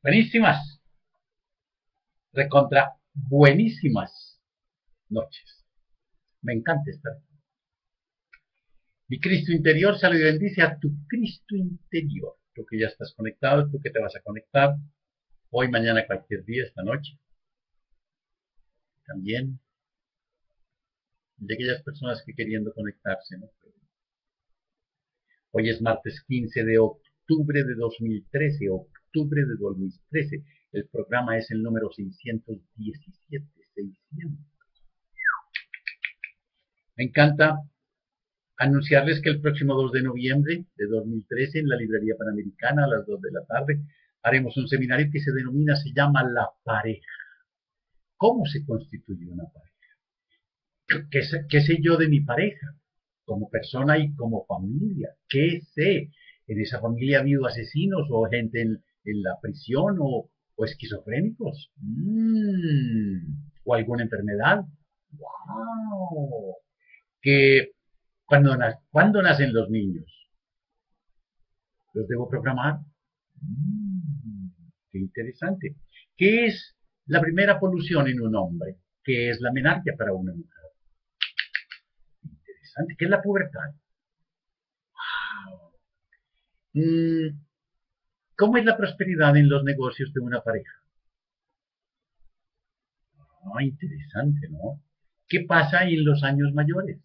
Buenísimas, recontra buenísimas noches. Me encanta estar aquí. Mi Cristo interior saluda y bendice a tu Cristo interior. Tú que ya estás conectado, tú que te vas a conectar hoy, mañana, cualquier día, esta noche. También de aquellas personas que queriendo conectarse, ¿no? Hoy es martes 15 de octubre de 2013, octubre de 2013. El programa es el número 617, 600. Me encanta anunciarles que el próximo 2 de noviembre de 2013 en la Librería Panamericana a las 2 de la tarde haremos un seminario que se llama La Pareja. ¿Cómo se constituye una pareja? ¿Qué sé yo de mi pareja? Como persona y como familia. ¿Qué sé? ¿En esa familia ha habido asesinos o gente en la prisión o esquizofrénicos? ¿O alguna enfermedad? ¡Wow! Que ¿Cuándo nacen los niños? ¿Los debo programar? Qué interesante. ¿Qué es la primera polución en un hombre? ¿Qué es la menarquia para una mujer? Interesante. ¿Qué es la pubertad? Mm, ¿Cómo es la prosperidad en los negocios de una pareja? Interesante, ¿no? ¿Qué pasa en los años mayores?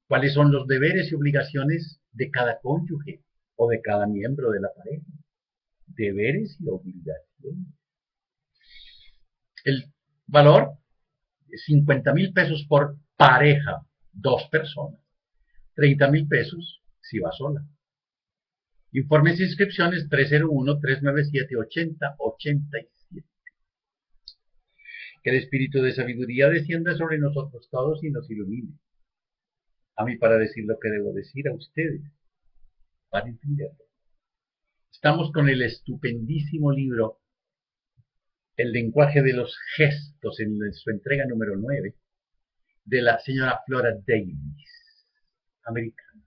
¿Cuáles son los deberes y obligaciones de cada cónyuge o de cada miembro de la pareja? Deberes y obligaciones. El valor es 50,000 pesos por pareja, dos personas. 30,000 pesos si va sola. Informes e inscripciones 301-397-8087. Que el espíritu de sabiduría descienda sobre nosotros todos y nos ilumine. A mí para decir lo que debo decir, a ustedes para entenderlo. Estamos con el estupendísimo libro El lenguaje de los gestos en su entrega número 9 de la señora Flora Davis, americana.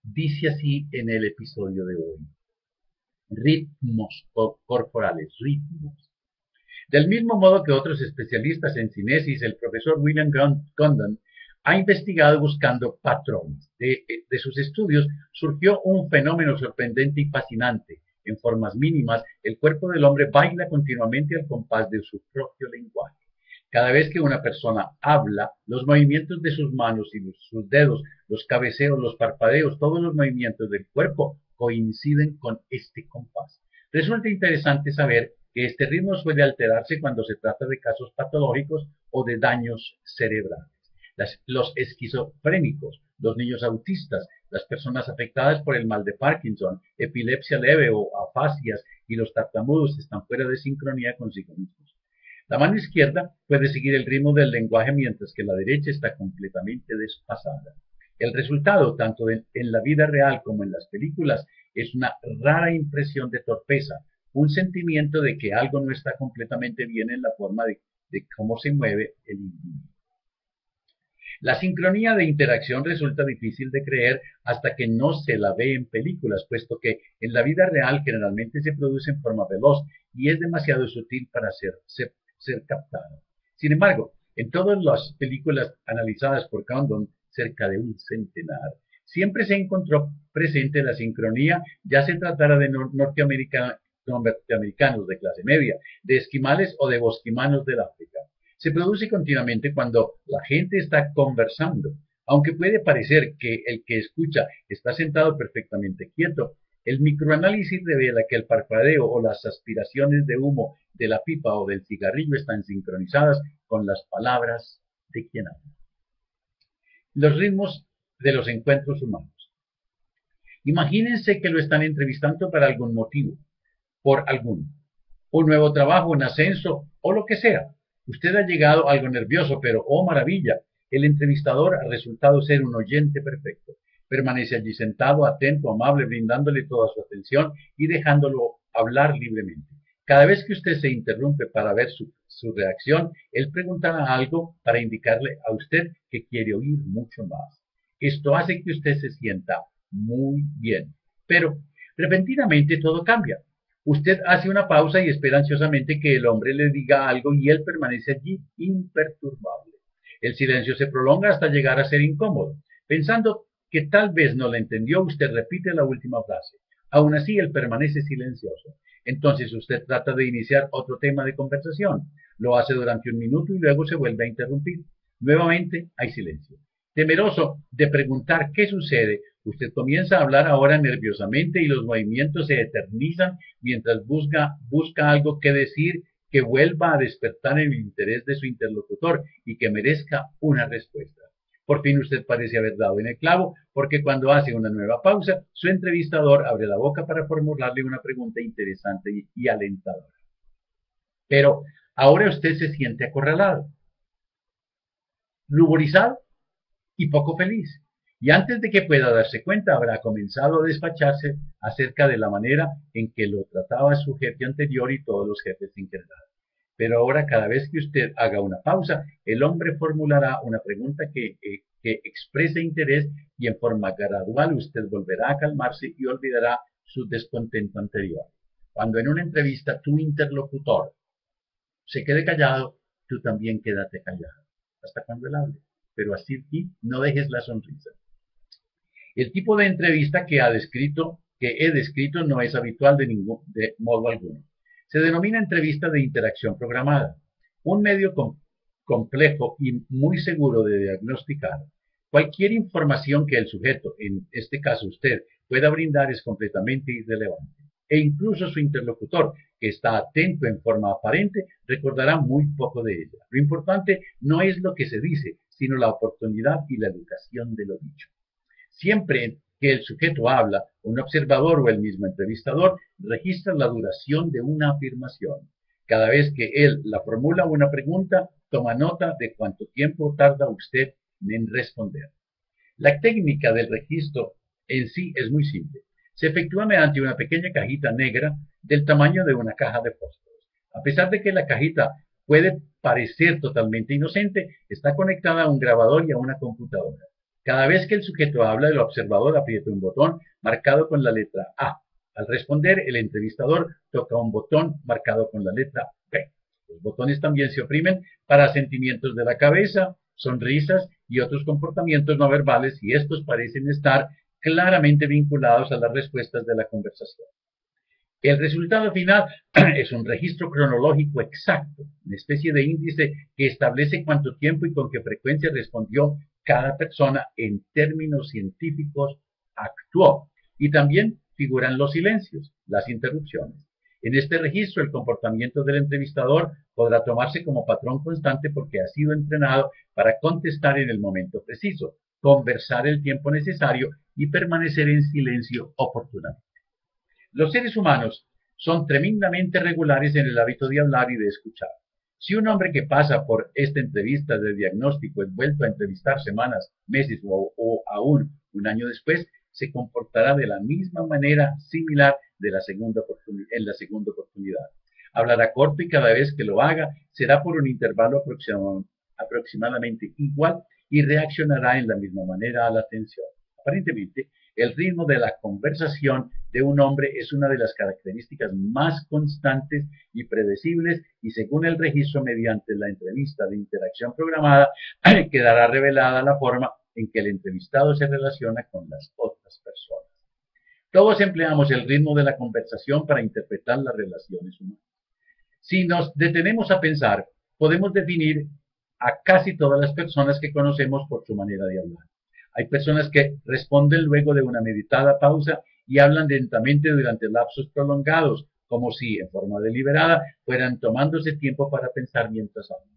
Dice así en el episodio de hoy: ritmos corporales, ritmos. Del mismo modo que otros especialistas en cinesis, el profesor William Condon ha investigado buscando patrones. De sus estudios surgió un fenómeno sorprendente y fascinante. En formas mínimas, el cuerpo del hombre baila continuamente al compás de su propio lenguaje. Cada vez que una persona habla, los movimientos de sus manos y sus dedos, los cabeceos, los parpadeos, todos los movimientos del cuerpo coinciden con este compás. Resulta interesante saber que este ritmo suele alterarse cuando se trata de casos patológicos o de daños cerebrales. Los esquizofrénicos, los niños autistas, las personas afectadas por el mal de Parkinson, epilepsia leve o afasias y los tartamudos están fuera de sincronía consigo mismos. La mano izquierda puede seguir el ritmo del lenguaje mientras que la derecha está completamente desfasada. El resultado, tanto en la vida real como en las películas, es una rara impresión de torpeza, un sentimiento de que algo no está completamente bien en la forma de cómo se mueve el individuo. La sincronía de interacción resulta difícil de creer hasta que no se la ve en películas, puesto que en la vida real generalmente se produce en forma veloz y es demasiado sutil para ser captada. Sin embargo, en todas las películas analizadas por Condon, cerca de un centenar, siempre se encontró presente la sincronía, ya se tratara de norteamericanos de clase media, de esquimales o de bosquimanos del África. Se produce continuamente cuando la gente está conversando. Aunque puede parecer que el que escucha está sentado perfectamente quieto, el microanálisis revela que el parpadeo o las aspiraciones de humo de la pipa o del cigarrillo están sincronizadas con las palabras de quien habla. Los ritmos de los encuentros humanos. Imagínense que lo están entrevistando para algún motivo, por un nuevo trabajo, un ascenso o lo que sea. Usted ha llegado algo nervioso, pero oh maravilla, el entrevistador ha resultado ser un oyente perfecto. Permanece allí sentado, atento, amable, brindándole toda su atención y dejándolo hablar libremente. Cada vez que usted se interrumpe para ver su reacción, él preguntará algo para indicarle a usted que quiere oír mucho más. Esto hace que usted se sienta muy bien. Pero repentinamente todo cambia. Usted hace una pausa y espera ansiosamente que el hombre le diga algo y él permanece allí imperturbable. El silencio se prolonga hasta llegar a ser incómodo. Pensando que tal vez no la entendió, usted repite la última frase. Aún así, él permanece silencioso. Entonces usted trata de iniciar otro tema de conversación. Lo hace durante un minuto y luego se vuelve a interrumpir. Nuevamente hay silencio. Temeroso de preguntar qué sucede, usted comienza a hablar ahora nerviosamente y los movimientos se eternizan mientras busca algo que decir que vuelva a despertar el interés de su interlocutor y que merezca una respuesta. Por fin usted parece haber dado en el clavo, porque cuando hace una nueva pausa, su entrevistador abre la boca para formularle una pregunta interesante y alentadora. Pero ahora usted se siente acorralado, ruborizado y poco feliz. Y antes de que pueda darse cuenta, habrá comenzado a despacharse acerca de la manera en que lo trataba su jefe anterior y todos los jefes en general. Pero ahora, cada vez que usted haga una pausa, el hombre formulará una pregunta que exprese interés y en forma gradual usted volverá a calmarse y olvidará su descontento anterior. Cuando en una entrevista tu interlocutor se quede callado, tú también quédate callado, hasta cuando él hable. Pero así no dejes la sonrisa. El tipo de entrevista que he descrito no es habitual de modo alguno. Se denomina entrevista de interacción programada, un medio complejo y muy seguro de diagnosticar. Cualquier información que el sujeto, en este caso usted, pueda brindar es completamente irrelevante. E incluso su interlocutor, que está atento en forma aparente, recordará muy poco de ella. Lo importante no es lo que se dice, sino la oportunidad y la educación de lo dicho. Siempre que el sujeto habla, un observador o el mismo entrevistador registra la duración de una afirmación. Cada vez que él la formula una pregunta, toma nota de cuánto tiempo tarda usted en responder. La técnica del registro en sí es muy simple. Se efectúa mediante una pequeña cajita negra del tamaño de una caja de fósforos. A pesar de que la cajita puede parecer totalmente inocente, está conectada a un grabador y a una computadora. Cada vez que el sujeto habla, el observador aprieta un botón marcado con la letra A. Al responder, el entrevistador toca un botón marcado con la letra B. Los botones también se oprimen para asentimientos de la cabeza, sonrisas y otros comportamientos no verbales, y estos parecen estar claramente vinculados a las respuestas de la conversación. El resultado final es un registro cronológico exacto, una especie de índice que establece cuánto tiempo y con qué frecuencia respondió cada persona en términos científicos actuó. Y también figuran los silencios, las interrupciones. En este registro, el comportamiento del entrevistador podrá tomarse como patrón constante porque ha sido entrenado para contestar en el momento preciso, conversar el tiempo necesario y permanecer en silencio oportunamente. Los seres humanos son tremendamente regulares en el hábito de hablar y de escuchar. Si un hombre que pasa por esta entrevista de diagnóstico es vuelto a entrevistar semanas, meses o aún un año después, se comportará de la misma manera similar en la segunda oportunidad. Hablará corto y cada vez que lo haga será por un intervalo aproximadamente igual y reaccionará en la misma manera a la atención. Aparentemente, el ritmo de la conversación de un hombre es una de las características más constantes y predecibles, y según el registro mediante la entrevista de interacción programada, quedará revelada la forma en que el entrevistado se relaciona con las otras personas. Todos empleamos el ritmo de la conversación para interpretar las relaciones humanas. Si nos detenemos a pensar, podemos definir a casi todas las personas que conocemos por su manera de hablar. Hay personas que responden luego de una meditada pausa y hablan lentamente durante lapsos prolongados, como si, en forma deliberada, fueran tomándose tiempo para pensar mientras hablan.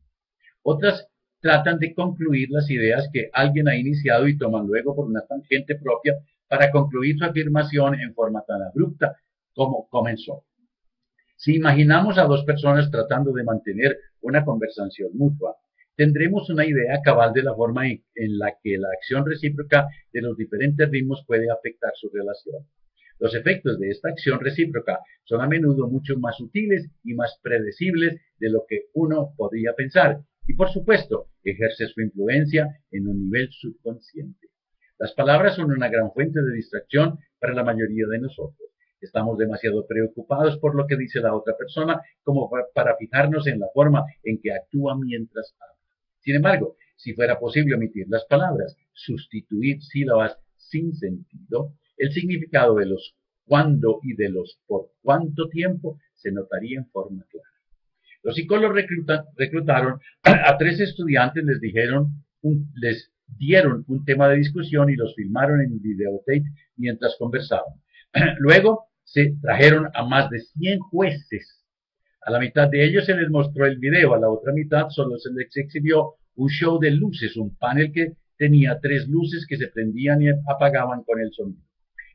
Otras tratan de concluir las ideas que alguien ha iniciado y toman luego por una tangente propia para concluir su afirmación en forma tan abrupta como comenzó. Si imaginamos a dos personas tratando de mantener una conversación mutua, tendremos una idea cabal de la forma en la que la acción recíproca de los diferentes ritmos puede afectar su relación. Los efectos de esta acción recíproca son a menudo mucho más sutiles y más predecibles de lo que uno podría pensar, y por supuesto, ejerce su influencia en un nivel subconsciente. Las palabras son una gran fuente de distracción para la mayoría de nosotros. Estamos demasiado preocupados por lo que dice la otra persona como para fijarnos en la forma en que actúa mientras habla. Sin embargo, si fuera posible omitir las palabras, sustituir sílabas sin sentido, el significado de los cuándo y de los por cuánto tiempo se notaría en forma clara. Los psicólogos reclutaron a 3 estudiantes, les dieron un tema de discusión y los filmaron en videotape mientras conversaban. Luego se trajeron a más de 100 jueces. A la mitad de ellos se les mostró el video, a la otra mitad solo se les exhibió un show de luces, un panel que tenía 3 luces que se prendían y apagaban con el sonido.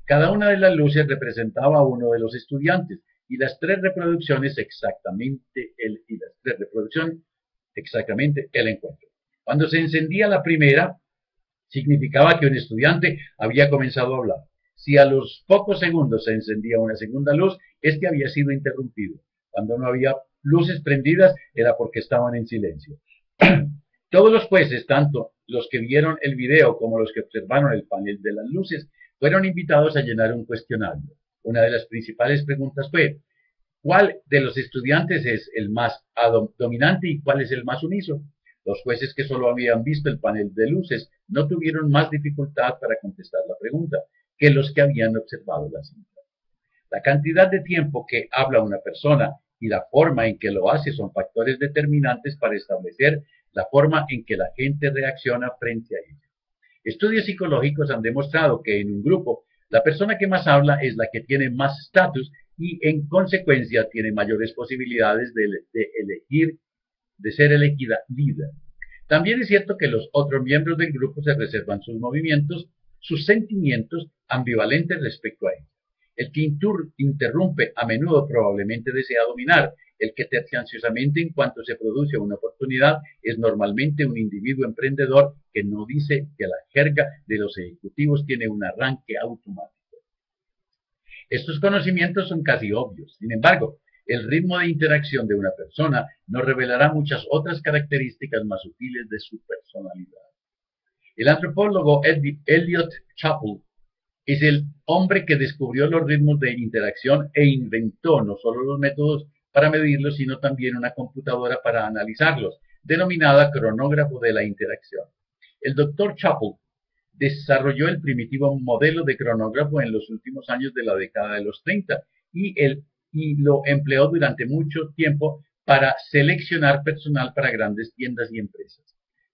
Cada una de las luces representaba a uno de los estudiantes y las 3 reproducciones exactamente el encuentro. Cuando se encendía la primera, significaba que un estudiante había comenzado a hablar. Si a los pocos segundos se encendía una segunda luz, este había sido interrumpido. Cuando no había luces prendidas, era porque estaban en silencio. Todos los jueces, tanto los que vieron el video como los que observaron el panel de las luces, fueron invitados a llenar un cuestionario. Una de las principales preguntas fue: ¿cuál de los estudiantes es el más dominante y cuál es el más sumiso? Los jueces que solo habían visto el panel de luces no tuvieron más dificultad para contestar la pregunta que los que habían observado la cinta. La cantidad de tiempo que habla una persona y la forma en que lo hace son factores determinantes para establecer la forma en que la gente reacciona frente a ella. Estudios psicológicos han demostrado que en un grupo, la persona que más habla es la que tiene más estatus y en consecuencia tiene mayores posibilidades de ser elegida líder. También es cierto que los otros miembros del grupo se reservan sus sentimientos ambivalentes respecto a ella. El que interrumpe a menudo probablemente desea dominar. El que tercia ansiosamente en cuanto se produce una oportunidad es normalmente un individuo emprendedor que no dice que la jerga de los ejecutivos tiene un arranque automático. Estos conocimientos son casi obvios. Sin embargo, el ritmo de interacción de una persona nos revelará muchas otras características más sutiles de su personalidad. El antropólogo Elliot Chappell es el hombre que descubrió los ritmos de interacción e inventó no solo los métodos para medirlos, sino también una computadora para analizarlos, denominada cronógrafo de la interacción. El Dr. Chappell desarrolló el primitivo modelo de cronógrafo en los últimos años de la década de los 30 y lo empleó durante mucho tiempo para seleccionar personal para grandes tiendas y empresas.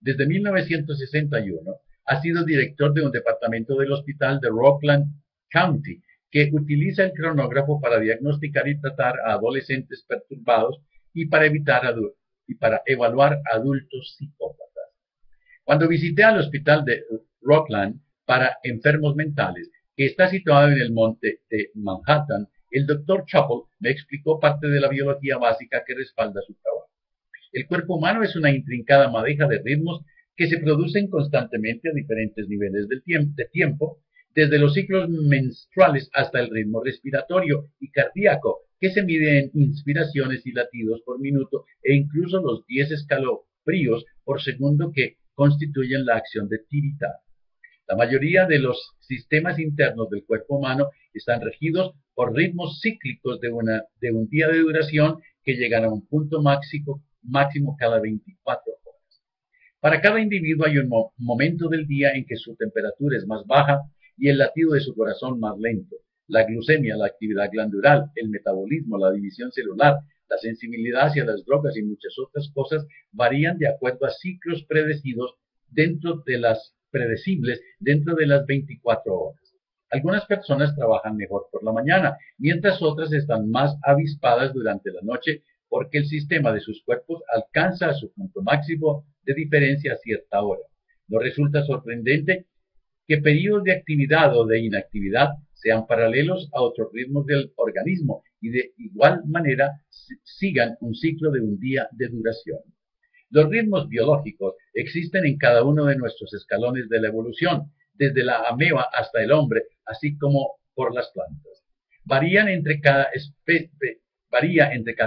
Desde 1961 ha sido director de un departamento del hospital de Rockland County que utiliza el cronógrafo para diagnosticar y tratar a adolescentes perturbados y para evaluar adultos psicópatas. Cuando visité al hospital de Rockland para enfermos mentales, que está situado en el monte de Manhattan, el Dr. Chappell me explicó parte de la biología básica que respalda su trabajo. El cuerpo humano es una intrincada madeja de ritmos que se producen constantemente a diferentes niveles de tiempo, desde los ciclos menstruales hasta el ritmo respiratorio y cardíaco, que se mide en inspiraciones y latidos por minuto, e incluso los 10 escalofríos por segundo que constituyen la acción de tiritar. La mayoría de los sistemas internos del cuerpo humano están regidos por ritmos cíclicos de un día de duración que llegan a un punto máximo cada 24 horas. Para cada individuo hay un momento del día en que su temperatura es más baja y el latido de su corazón más lento. La glucemia, la actividad glandular, el metabolismo, la división celular, la sensibilidad hacia las drogas y muchas otras cosas varían de acuerdo a ciclos predecibles dentro de las 24 horas. Algunas personas trabajan mejor por la mañana, mientras otras están más avispadas durante la noche porque el sistema de sus cuerpos alcanza su punto máximo de diferencia a cierta hora. No resulta sorprendente que periodos de actividad o de inactividad sean paralelos a otros ritmos del organismo y de igual manera sigan un ciclo de un día de duración. Los ritmos biológicos existen en cada uno de nuestros escalones de la evolución, desde la ameba hasta el hombre, así como por las plantas. Varía entre cada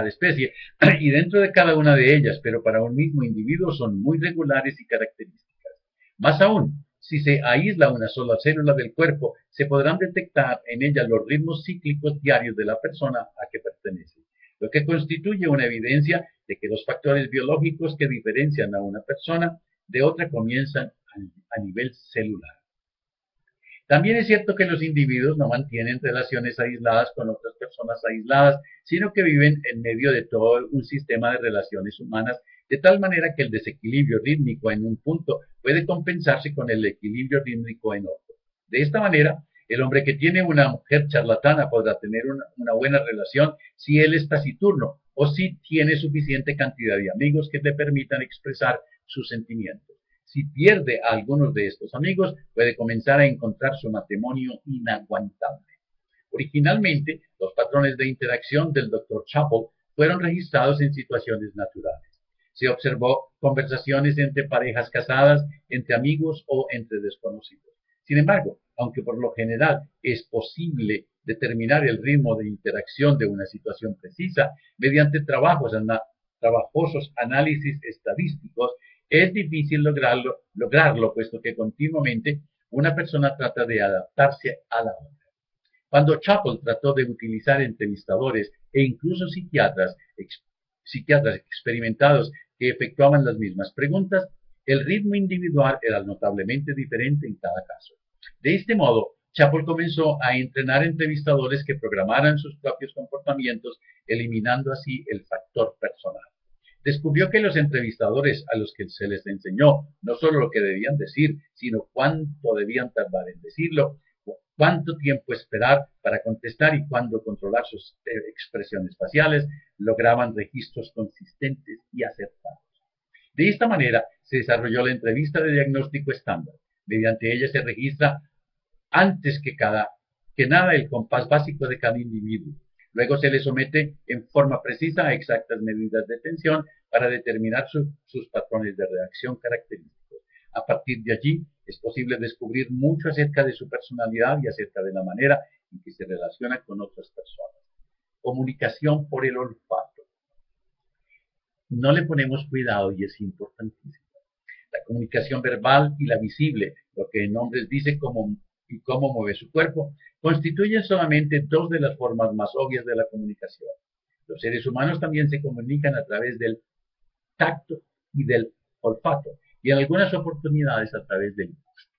especie y dentro de cada una de ellas, pero para un mismo individuo son muy regulares y características. Más aún, si se aísla una sola célula del cuerpo, se podrán detectar en ella los ritmos cíclicos diarios de la persona a que pertenece, lo que constituye una evidencia de que los factores biológicos que diferencian a una persona de otra comienzan a nivel celular. También es cierto que los individuos no mantienen relaciones aisladas con otras personas aisladas, sino que viven en medio de todo un sistema de relaciones humanas, de tal manera que el desequilibrio rítmico en un punto puede compensarse con el equilibrio rítmico en otro. De esta manera, el hombre que tiene una mujer charlatana podrá tener una buena relación si él es taciturno o si tiene suficiente cantidad de amigos que le permitan expresar sus sentimientos. Si pierde a algunos de estos amigos, puede comenzar a encontrar su matrimonio inaguantable. Originalmente, los patrones de interacción del Dr. Chappell fueron registrados en situaciones naturales. Se observó conversaciones entre parejas casadas, entre amigos o entre desconocidos. Sin embargo, aunque por lo general es posible determinar el ritmo de interacción de una situación precisa mediante trabajosos análisis estadísticos, es difícil lograrlo, puesto que continuamente una persona trata de adaptarse a la otra. Cuando Chappell trató de utilizar entrevistadores e incluso psiquiatras experimentados que efectuaban las mismas preguntas, el ritmo individual era notablemente diferente en cada caso. De este modo, Chappell comenzó a entrenar entrevistadores que programaran sus propios comportamientos, eliminando así el factor personal. Descubrió que los entrevistadores a los que se les enseñó no solo lo que debían decir, sino cuánto debían tardar en decirlo, cuánto tiempo esperar para contestar y cuándo controlar sus expresiones faciales, lograban registros consistentes y acertados. De esta manera se desarrolló la entrevista de diagnóstico estándar. Mediante ella se registra antes que nada el compás básico de cada individuo. Luego se le somete en forma precisa a exactas medidas de tensión para determinar sus patrones de reacción característicos. A partir de allí es posible descubrir mucho acerca de su personalidad y acerca de la manera en que se relaciona con otras personas. Comunicación por el olfato. No le ponemos cuidado y es importantísimo. La comunicación verbal y la visible, lo que en hombres dice cómo mueve su cuerpo, constituyen solamente dos de las formas más obvias de la comunicación. Los seres humanos también se comunican a través del tacto y del olfato, y en algunas oportunidades a través del gusto.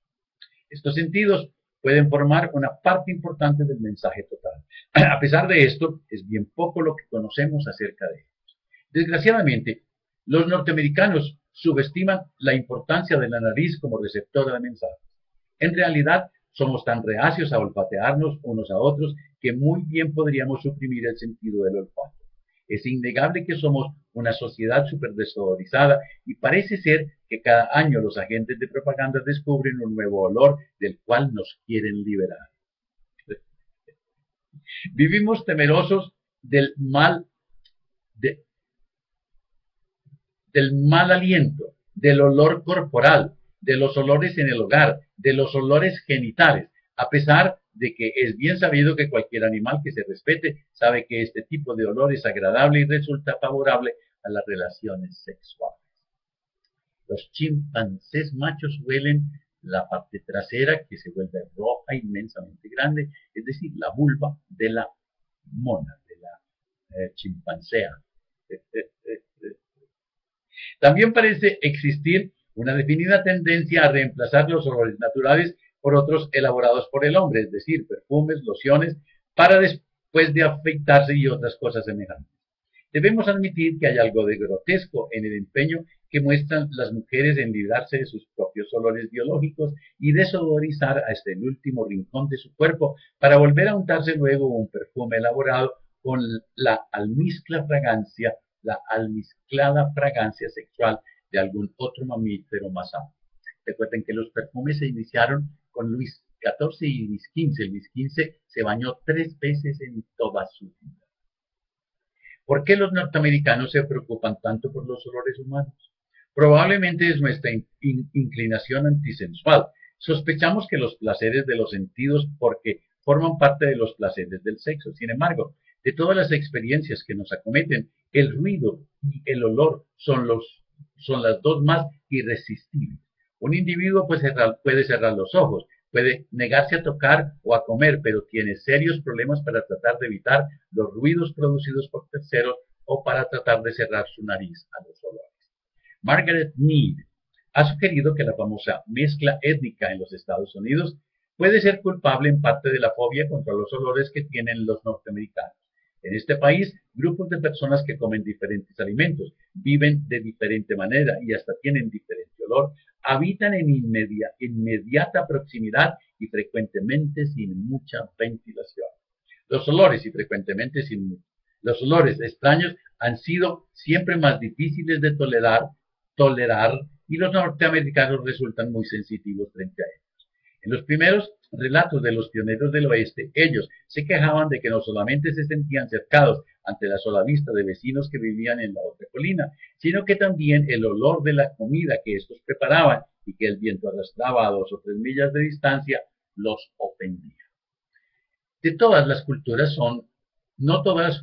Estos sentidos pueden formar una parte importante del mensaje total. A pesar de esto, es bien poco lo que conocemos acerca de ellos. Desgraciadamente, los norteamericanos subestiman la importancia de la nariz como receptora de mensajes. En realidad, somos tan reacios a olfatearnos unos a otros que muy bien podríamos suprimir el sentido del olfato. Es innegable que somos una sociedad superdesodorizada y parece ser que cada año los agentes de propaganda descubren un nuevo olor del cual nos quieren liberar. Vivimos temerosos del mal aliento, del olor corporal, de los olores en el hogar, de los olores genitales, a pesar de que es bien sabido que cualquier animal que se respete sabe que este tipo de olor es agradable y resulta favorable a las relaciones sexuales. Los chimpancés machos huelen la parte trasera, que se vuelve roja inmensamente grande, es decir, la vulva de la mona, de la chimpancea. También parece existir una definida tendencia a reemplazar los olores naturales por otros elaborados por el hombre, es decir, perfumes, lociones, para después de afeitarse y otras cosas semejantes. Debemos admitir que hay algo de grotesco en el empeño que muestran las mujeres en librarse de sus propios olores biológicos y desodorizar hasta el último rincón de su cuerpo para volver a untarse luego un perfume elaborado con la almizclada fragancia sexual de algún otro mamífero más amplio. Recuerden que los perfumes se iniciaron con Luis XIV y Luis XV. Luis XV se bañó 3 veces en toda su vida. ¿Por qué los norteamericanos se preocupan tanto por los olores humanos? Probablemente es nuestra inclinación antisensual. Sospechamos que los placeres de los sentidos porque forman parte de los placeres del sexo. Sin embargo, de todas las experiencias que nos acometen, el ruido y el olor son las dos más irresistibles. Un individuo puede cerrar los ojos, puede negarse a tocar o a comer, pero tiene serios problemas para tratar de evitar los ruidos producidos por terceros o para tratar de cerrar su nariz a los olores. Margaret Mead ha sugerido que la famosa mezcla étnica en los Estados Unidos puede ser culpable en parte de la fobia contra los olores que tienen los norteamericanos. En este país, grupos de personas que comen diferentes alimentos, viven de diferente manera y hasta tienen diferente olor, habitan en inmediata proximidad y frecuentemente sin mucha ventilación. Los olores los olores extraños han sido siempre más difíciles de tolerar y los norteamericanos resultan muy sensitivos frente a ellos. En los primeros relatos de los pioneros del oeste, ellos se quejaban de que no solamente se sentían cercados ante la sola vista de vecinos que vivían en la otra colina, sino que también el olor de la comida que estos preparaban y que el viento arrastraba a 2 o 3 millas de distancia los ofendía. No todas las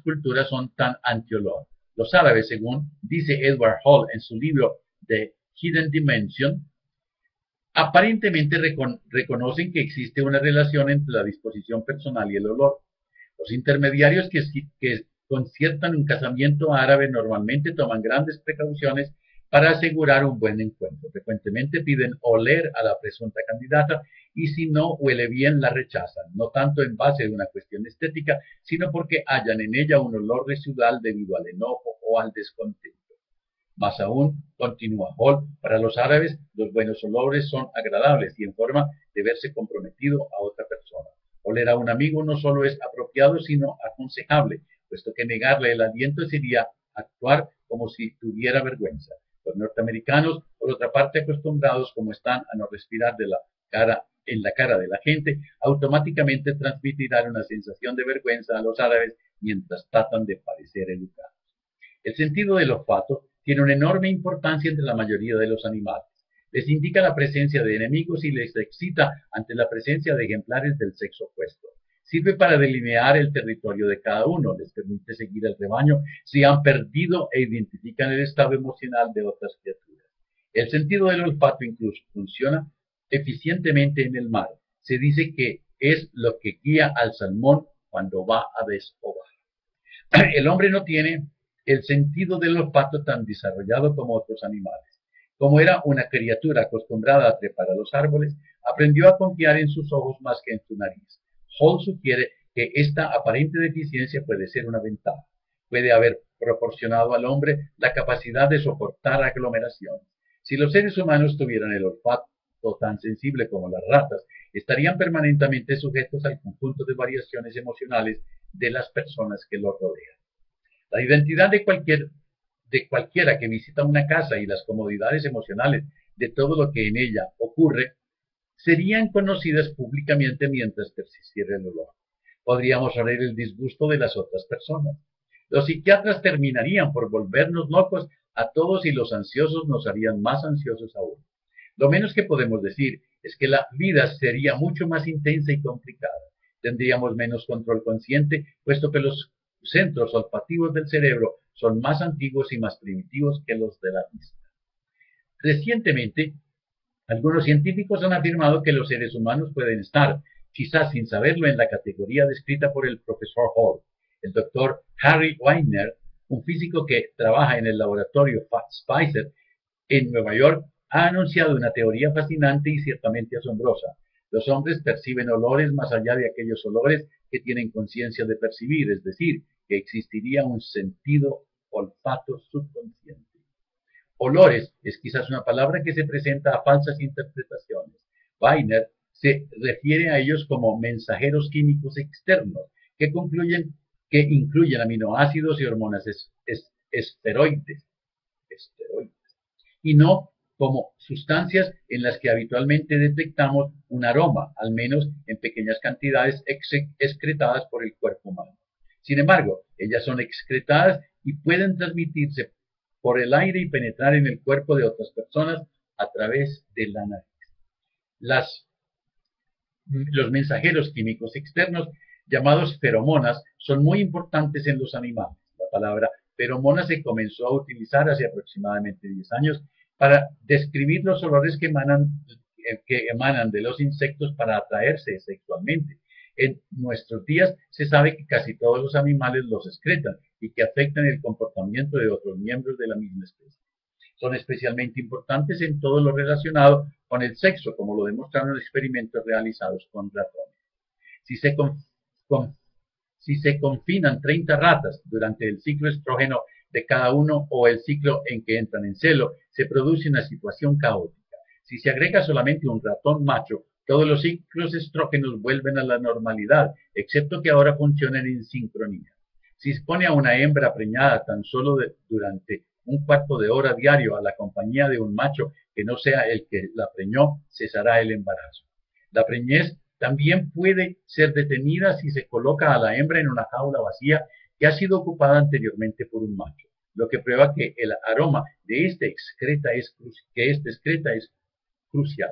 culturas son tan antiolor. Los árabes, según dice Edward Hall en su libro The Hidden Dimension, aparentemente reconocen que existe una relación entre la disposición personal y el olor. Los intermediarios que conciertan un casamiento árabe normalmente toman grandes precauciones para asegurar un buen encuentro. Frecuentemente piden oler a la presunta candidata y si no huele bien la rechazan, no tanto en base de una cuestión estética, sino porque hallan en ella un olor residual debido al enojo o al descontento. Más aún, continúa Hall, para los árabes los buenos olores son agradables y en forma de verse comprometido a otra persona. Oler a un amigo no solo es apropiado, sino aconsejable, puesto que negarle el aliento sería actuar como si tuviera vergüenza. Los norteamericanos, por otra parte, acostumbrados como están a no respirar en la cara de la gente, automáticamente transmitirán una sensación de vergüenza a los árabes mientras tratan de parecer educados. El sentido del olfato tiene una enorme importancia entre la mayoría de los animales. Les indica la presencia de enemigos y les excita ante la presencia de ejemplares del sexo opuesto. Sirve para delinear el territorio de cada uno, les permite seguir el rebaño si han perdido e identifican el estado emocional de otras criaturas. El sentido del olfato incluso funciona eficientemente en el mar. Se dice que es lo que guía al salmón cuando va a desovar. El hombre no tiene el sentido del olfato tan desarrollado como otros animales. Como era una criatura acostumbrada a trepar a los árboles, aprendió a confiar en sus ojos más que en su nariz. Hall sugiere que esta aparente deficiencia puede ser una ventaja. Puede haber proporcionado al hombre la capacidad de soportar aglomeraciones. Si los seres humanos tuvieran el olfato tan sensible como las ratas, estarían permanentemente sujetos al conjunto de variaciones emocionales de las personas que los rodean. La identidad de cualquiera que visita una casa y las comodidades emocionales de todo lo que en ella ocurre serían conocidas públicamente mientras persistiera el olor. Podríamos oler el disgusto de las otras personas. Los psiquiatras terminarían por volvernos locos a todos y los ansiosos nos harían más ansiosos aún. Lo menos que podemos decir es que la vida sería mucho más intensa y complicada. Tendríamos menos control consciente, puesto que los centros olfativos del cerebro son más antiguos y más primitivos que los de la vista. Recientemente, algunos científicos han afirmado que los seres humanos pueden estar, quizás sin saberlo, en la categoría descrita por el profesor Hall. El doctor Harry Weiner, un físico que trabaja en el laboratorio Spicer en Nueva York, ha anunciado una teoría fascinante y ciertamente asombrosa. Los hombres perciben olores más allá de aquellos olores que tienen conciencia de percibir, es decir, que existiría un sentido olfato subconsciente. Olores es quizás una palabra que se presenta a falsas interpretaciones. Weiner se refiere a ellos como mensajeros químicos externos que incluyen aminoácidos y hormonas esteroides, y no como sustancias en las que habitualmente detectamos un aroma, al menos en pequeñas cantidades excretadas por el cuerpo humano. Sin embargo, ellas son excretadas y pueden transmitirse por el aire y penetrar en el cuerpo de otras personas a través de la nariz. Los mensajeros químicos externos, llamados feromonas, son muy importantes en los animales. La palabra feromona se comenzó a utilizar hace aproximadamente 10 años para describir los olores que emanan de los insectos para atraerse sexualmente. En nuestros días se sabe que casi todos los animales los excretan y que afectan el comportamiento de otros miembros de la misma especie. Son especialmente importantes en todo lo relacionado con el sexo, como lo demostraron los experimentos realizados con ratones. Si se, si se confinan 30 ratas durante el ciclo estrógeno de cada uno o el ciclo en que entran en celo, se produce una situación caótica. Si se agrega solamente un ratón macho, todos los ciclos estrógenos vuelven a la normalidad, excepto que ahora funcionan en sincronía. Si se pone a una hembra preñada tan solo durante un cuarto de hora diario a la compañía de un macho que no sea el que la preñó, cesará el embarazo. La preñez también puede ser detenida si se coloca a la hembra en una jaula vacía que ha sido ocupada anteriormente por un macho, lo que prueba que el aroma de este excreta es crucial.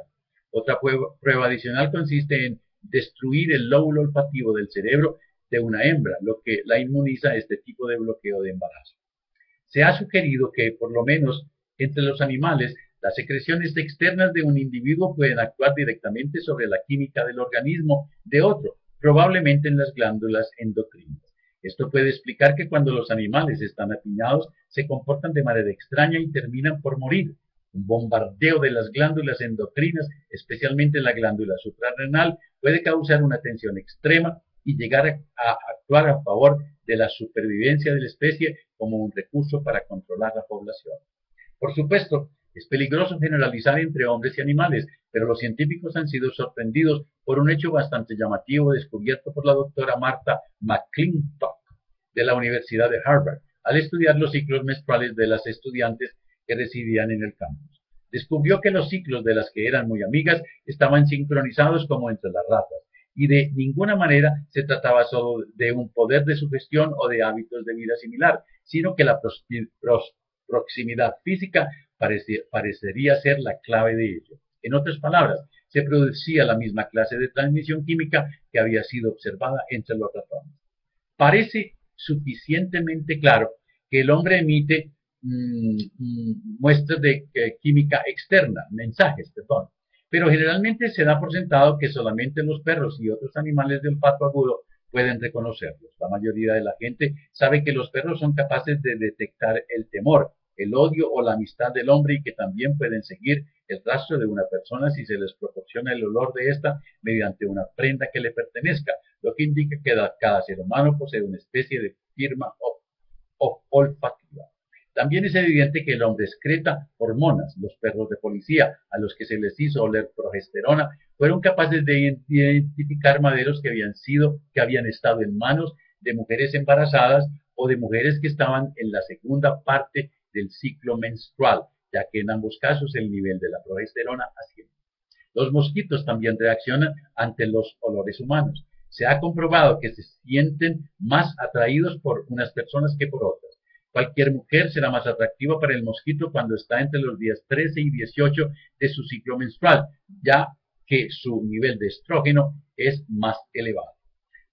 Otra prueba adicional consiste en destruir el lóbulo olfativo del cerebro de una hembra, lo que la inmuniza a este tipo de bloqueo de embarazo. Se ha sugerido que, por lo menos entre los animales, las secreciones externas de un individuo pueden actuar directamente sobre la química del organismo de otro, probablemente en las glándulas endocrinas. Esto puede explicar que cuando los animales están apiñados se comportan de manera extraña y terminan por morir. Un bombardeo de las glándulas endocrinas, especialmente la glándula suprarrenal, puede causar una tensión extrema y llegar a actuar a favor de la supervivencia de la especie como un recurso para controlar la población. Por supuesto, es peligroso generalizar entre hombres y animales, pero los científicos han sido sorprendidos por un hecho bastante llamativo descubierto por la doctora Martha McClintock de la Universidad de Harvard al estudiar los ciclos menstruales de las estudiantes que residían en el campus. Descubrió que los ciclos de las que eran muy amigas estaban sincronizados como entre las ratas, y de ninguna manera se trataba solo de un poder de sugestión o de hábitos de vida similar, sino que la proximidad física parecería ser la clave de ello. En otras palabras, se producía la misma clase de transmisión química que había sido observada entre los ratones. Parece suficientemente claro que el hombre emite muestras de química externa, mensajes, perdón, pero generalmente se da por sentado que solamente los perros y otros animales de olfato agudo pueden reconocerlos. La mayoría de la gente sabe que los perros son capaces de detectar el temor, el odio o la amistad del hombre y que también pueden seguir el rastro de una persona si se les proporciona el olor de esta mediante una prenda que le pertenezca, lo que indica que cada ser humano posee una especie de firma olfativa. También es evidente que el hombre excreta hormonas. Los perros de policía, a los que se les hizo oler progesterona, fueron capaces de identificar maderos que habían estado en manos de mujeres embarazadas o de mujeres que estaban en la segunda parte del ciclo menstrual, ya que en ambos casos el nivel de la progesterona asciende. Los mosquitos también reaccionan ante los olores humanos. Se ha comprobado que se sienten más atraídos por unas personas que por otras. Cualquier mujer será más atractiva para el mosquito cuando está entre los días 13 y 18 de su ciclo menstrual, ya que su nivel de estrógeno es más elevado.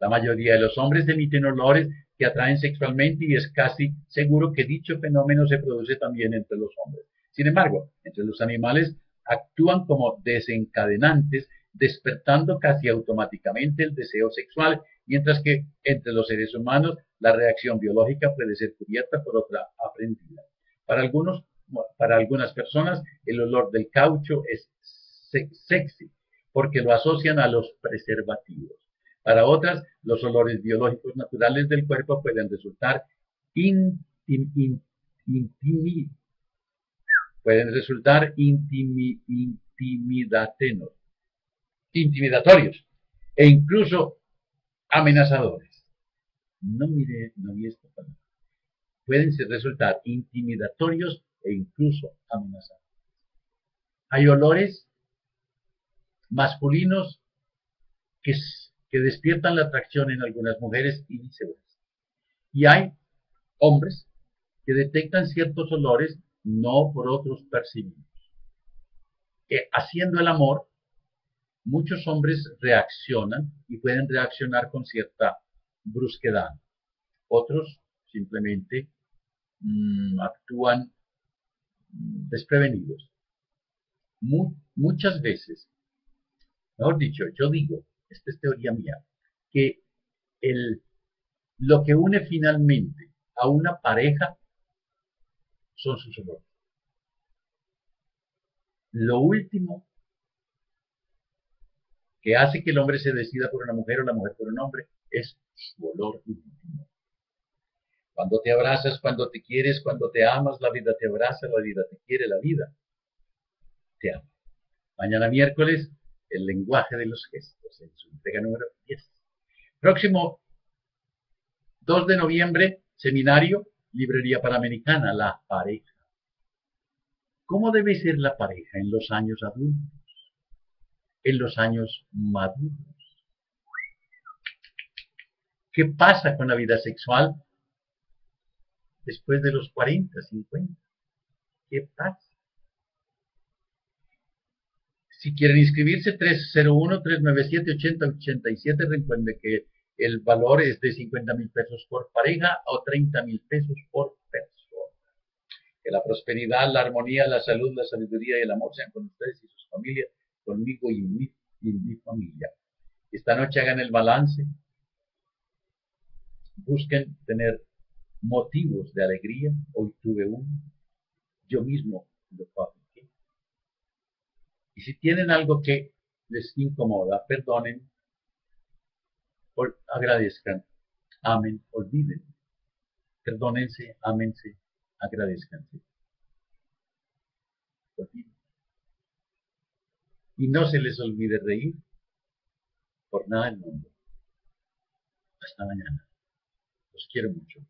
La mayoría de los hombres emiten olores que atraen sexualmente y es casi seguro que dicho fenómeno se produce también entre los hombres. Sin embargo, entre los animales actúan como desencadenantes, despertando casi automáticamente el deseo sexual, mientras que entre los seres humanos la reacción biológica puede ser cubierta por otra aprendida. Para algunas personas el olor del caucho es sexy porque lo asocian a los preservativos. Para otras, los olores biológicos naturales del cuerpo pueden resultar intimidatorios e incluso amenazadores. No vi esta palabra. Pueden resultar intimidatorios e incluso amenazadores. Hay olores masculinos que despiertan la atracción en algunas mujeres y viceversa. Y hay hombres que detectan ciertos olores no por otros percibidos. Haciendo el amor, muchos hombres reaccionan y pueden reaccionar con cierta brusquedad. Otros simplemente actúan desprevenidos. Muchas veces, mejor dicho, yo digo, esta es teoría mía, que lo que une finalmente a una pareja son sus errores. Lo último que hace que el hombre se decida por una mujer o la mujer por un hombre es su olor íntimo. Cuando te abrazas, cuando te quieres, cuando te amas, la vida te abraza, la vida te quiere, la vida te ama. Mañana miércoles, el lenguaje de los gestos, en su entrega número 10. Próximo 2 de noviembre, seminario, librería panamericana, la pareja. ¿Cómo debe ser la pareja en los años adultos? En los años maduros. ¿Qué pasa con la vida sexual después de los 40, 50? ¿Qué pasa? Si quieren inscribirse, 301-397-8087. Recuerden que el valor es de 50,000 pesos por pareja o 30,000 pesos por persona. Que la prosperidad, la armonía, la salud, la sabiduría y el amor sean con ustedes y sus familias, conmigo y mi familia. Esta noche hagan el balance. Busquen tener motivos de alegría. Hoy tuve uno. Yo mismo lo fabriqué. Y si tienen algo que les incomoda, perdonen, agradezcan, amen, olviden. Perdónense, ámense, agradezcanse. Olviden. Y no se les olvide reír por nada del mundo. Hasta mañana. Los quiero mucho.